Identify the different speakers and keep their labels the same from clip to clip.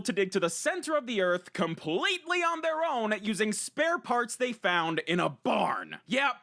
Speaker 1: to dig to the center of the Earth completely on their own using spare parts they found in a barn. Yep,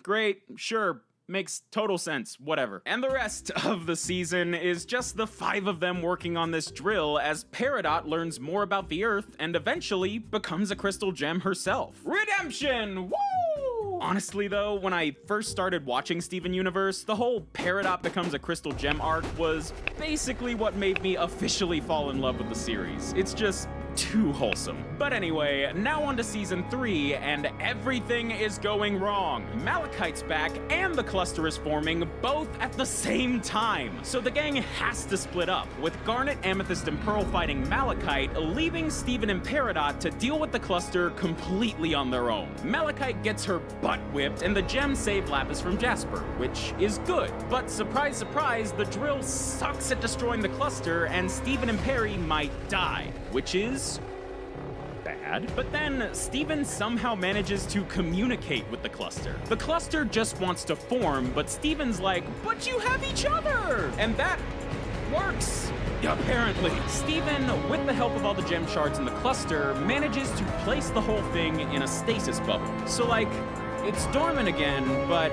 Speaker 1: great, sure. Makes total sense, whatever. And the rest of the season is just the 5 of them working on this drill as Peridot learns more about the Earth and eventually becomes a crystal gem herself. Redemption! Woo! Honestly though, when I first started watching Steven Universe, the whole Peridot becomes a crystal gem arc was basically what made me officially fall in love with the series. It's just too wholesome. But anyway, now on to season 3, and everything is going wrong. Malachite's back, and the cluster is forming, both at the same time. So the gang has to split up, with Garnet, Amethyst, and Pearl fighting Malachite, leaving Steven and Peridot to deal with the cluster completely on their own. Malachite gets her butt whipped, and the gem save Lapis from Jasper, which is good. But surprise, surprise, the drill sucks at destroying the cluster, and Steven and Perry might die, which is bad. But then Steven somehow manages to communicate with the cluster. The cluster just wants to form, but Steven's like, but you have each other! And that works. Apparently. Steven, with the help of all the gem shards in the cluster, manages to place the whole thing in a stasis bubble. So like, it's dormant again, but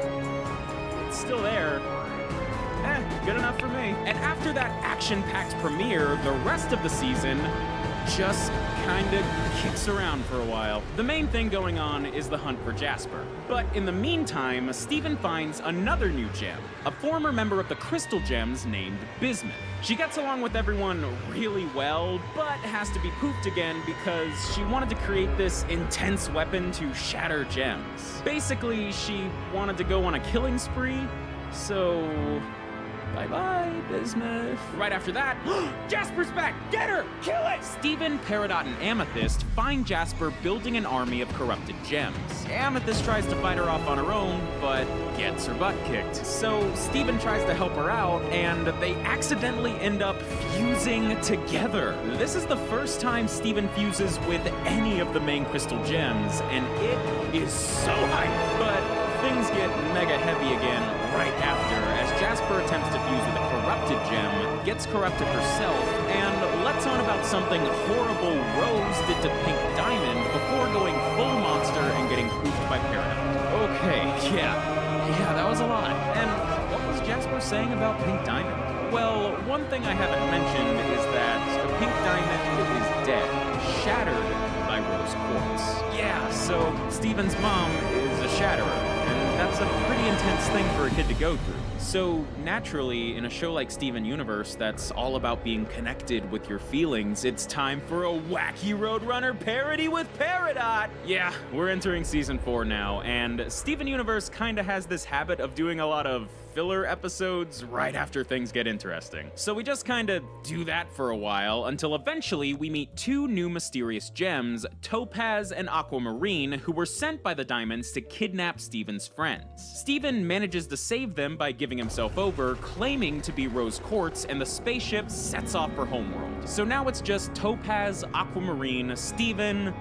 Speaker 1: it's still there. Good enough for me. And after that action-packed premiere, the rest of the season just kinda kicks around for a while. The main thing going on is the hunt for Jasper. But in the meantime, Steven finds another new gem, a former member of the Crystal Gems named Bismuth. She gets along with everyone really well, but has to be poofed again because she wanted to create this intense weapon to shatter gems. Basically, she wanted to go on a killing spree, so bye-bye, Bismuth. Right after that, Jasper's back! Get her! Kill it! Steven, Peridot, and Amethyst find Jasper building an army of corrupted gems. Amethyst tries to fight her off on her own, but gets her butt kicked. So Steven tries to help her out, and they accidentally end up fusing together. This is the first time Steven fuses with any of the main crystal gems, and it is so hype. But things get mega heavy again right after, as Jasper attempts to fuse with a corrupted gem, gets corrupted herself, and lets on about something horrible Rose did to Pink Diamond before going full monster and getting poofed by Peridot. Okay, yeah, that was a lot. And what was Jasper saying about Pink Diamond? Well, one thing I haven't mentioned is that Pink Diamond is dead, shattered by Rose Quartz. Yeah, so Steven's mom is a shatterer. And that's a pretty intense thing for a kid to go through. So naturally, in a show like Steven Universe that's all about being connected with your feelings, it's time for a wacky Roadrunner parody with Peridot! Yeah, we're entering season 4 now, and Steven Universe kinda has this habit of doing a lot of filler episodes right after things get interesting. So we just kinda do that for a while, until eventually we meet 2 new mysterious gems, Topaz and Aquamarine, who were sent by the Diamonds to kidnap Steven's friends. Steven manages to save them by giving himself over, claiming to be Rose Quartz, and the spaceship sets off for Homeworld. So now it's just Topaz, Aquamarine, Steven,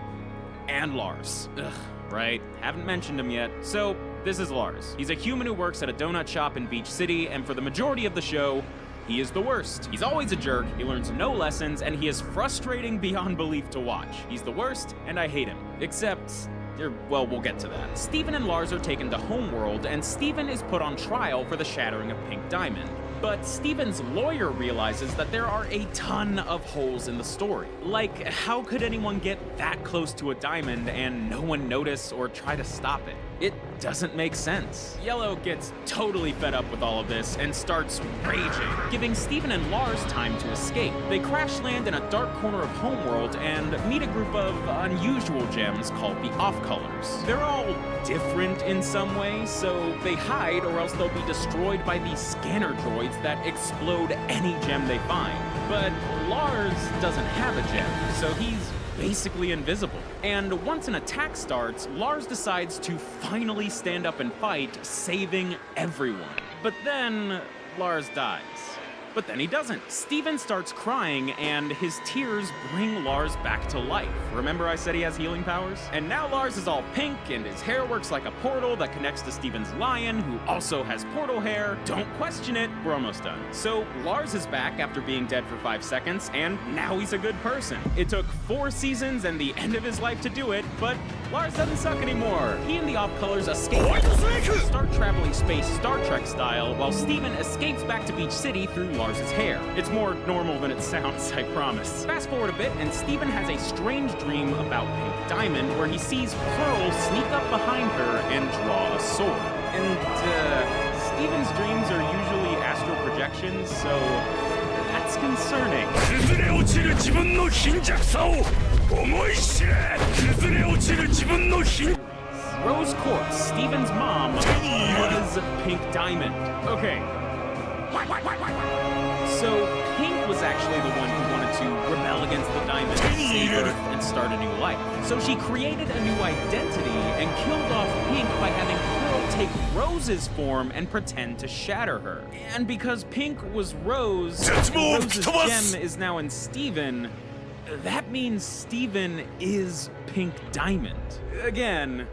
Speaker 1: and Lars. Ugh, right? Haven't mentioned him yet. So, this is Lars. He's a human who works at a donut shop in Beach City, and for the majority of the show, he is the worst. He's always a jerk, he learns no lessons, and he is frustrating beyond belief to watch. He's the worst, and I hate him. Except, well, we'll get to that. Steven and Lars are taken to Homeworld, and Steven is put on trial for the shattering of Pink Diamond. But Steven's lawyer realizes that there are a ton of holes in the story. Like, how could anyone get that close to a diamond and no one notice or try to stop it? It doesn't make sense. Yellow gets totally fed up with all of this and starts raging, giving Steven and Lars time to escape. They crash land in a dark corner of Homeworld and meet a group of unusual gems called the Off-Colors. They're all different in some way, so they hide or else they'll be destroyed by these scanner droids that explode any gem they find. But Lars doesn't have a gem, so he's basically invisible. And once an attack starts, Lars decides to finally stand up and fight, saving everyone. But then Lars dies. But then he doesn't. Steven starts crying, and his tears bring Lars back to life. Remember I said he has healing powers? And now Lars is all pink, and his hair works like a portal that connects to Steven's lion, who also has portal hair. Don't question it, we're almost done. So Lars is back after being dead for 5 seconds, and now he's a good person. It took 4 seasons and the end of his life to do it, but Lars doesn't suck anymore. He and the Off-Colors escape, start traveling space Star Trek style, while Steven escapes back to Beach City through Lars's hair. It's more normal than it sounds, I promise. Fast forward a bit, and Steven has a strange dream about Pink Diamond, where he sees Pearl sneak up behind her and draw a sword. And, Steven's dreams are usually astral projections, so that's concerning. Rose Quartz, Steven's mom, was Pink Diamond. Okay. So, Pink was actually the one who wanted to rebel against the Diamond, save Earth, and start a new life. So she created a new identity and killed off Pink by having Pearl take Rose's form and pretend to shatter her. And because Pink was Rose, Rose's gem is now in Steven, that means Steven is Pink Diamond. Again,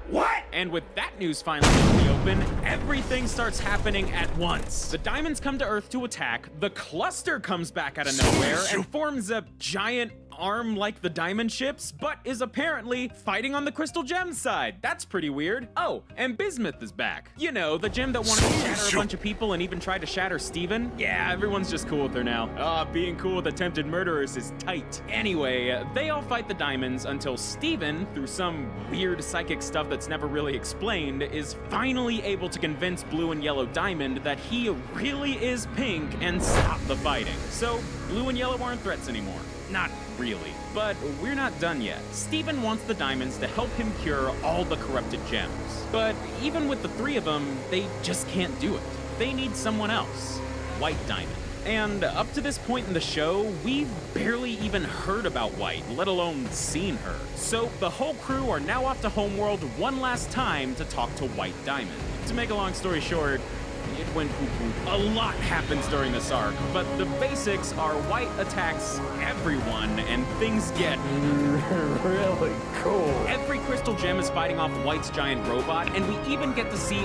Speaker 1: what? And with that news finally in the open, everything starts happening at once. The Diamonds come to Earth to attack, the Cluster comes back out of nowhere and forms a giant arm like the Diamond ships, but is apparently fighting on the Crystal Gem side. That's pretty weird. Oh, and Bismuth is back. You know, the gem that wanted to shatter a bunch of people and even tried to shatter Steven. Yeah, everyone's just cool with her now. Being cool with attempted murderers is tight. Anyway, they all fight the Diamonds until Steven, through some weird psychic stuff that's never really explained, is finally able to convince Blue and Yellow Diamond that he really is Pink and stop the fighting. So, Blue and Yellow aren't threats anymore. Not really. But we're not done yet. Steven wants the Diamonds to help him cure all the corrupted gems. But even with the 3 of them, they just can't do it. They need someone else. White Diamond. And up to this point in the show, we've barely even heard about White, let alone seen her. So the whole crew are now off to Homeworld one last time to talk to White Diamond. To make a long story short, it went poo-poo. A lot happens during this arc, but the basics are White attacks everyone, and things get
Speaker 2: really cool.
Speaker 1: Every crystal gem is fighting off White's giant robot, and we even get to see